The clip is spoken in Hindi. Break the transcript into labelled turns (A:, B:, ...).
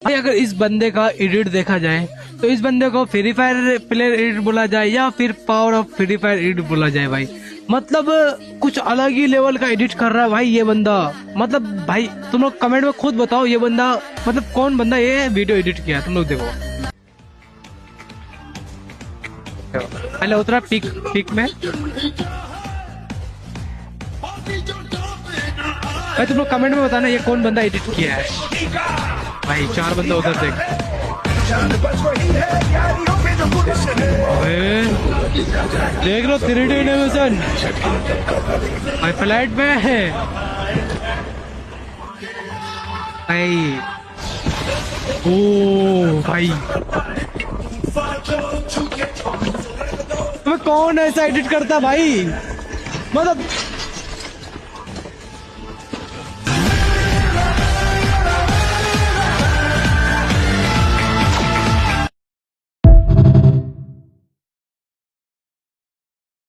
A: भाई अगर इस बंदे का एडिट देखा जाए तो इस बंदे को फ्री फायर प्लेयर एडिट बोला जाए या फिर power of free fire edit बोला जाए भाई। मतलब कुछ अलग ही लेवल का एडिट कर रहा है भाई ये बंदा। मतलब भाई तुम लोग कमेंट में खुद बताओ ये बंदा मतलब कौन बंदा ये वीडियो एडिट किया, तुम लोग देखो। पहले उतरा पिक में भाई, तुम लोग कमेंट में बताना ये कौन बंदा एडिट किया है भाई। 4 बंदा उधर देख, देख लो 3D एनिमेशन भाई फ्लैट में है भाई। ओ भाई तुम्हें कौन ऐसा एडिट करता भाई, मतलब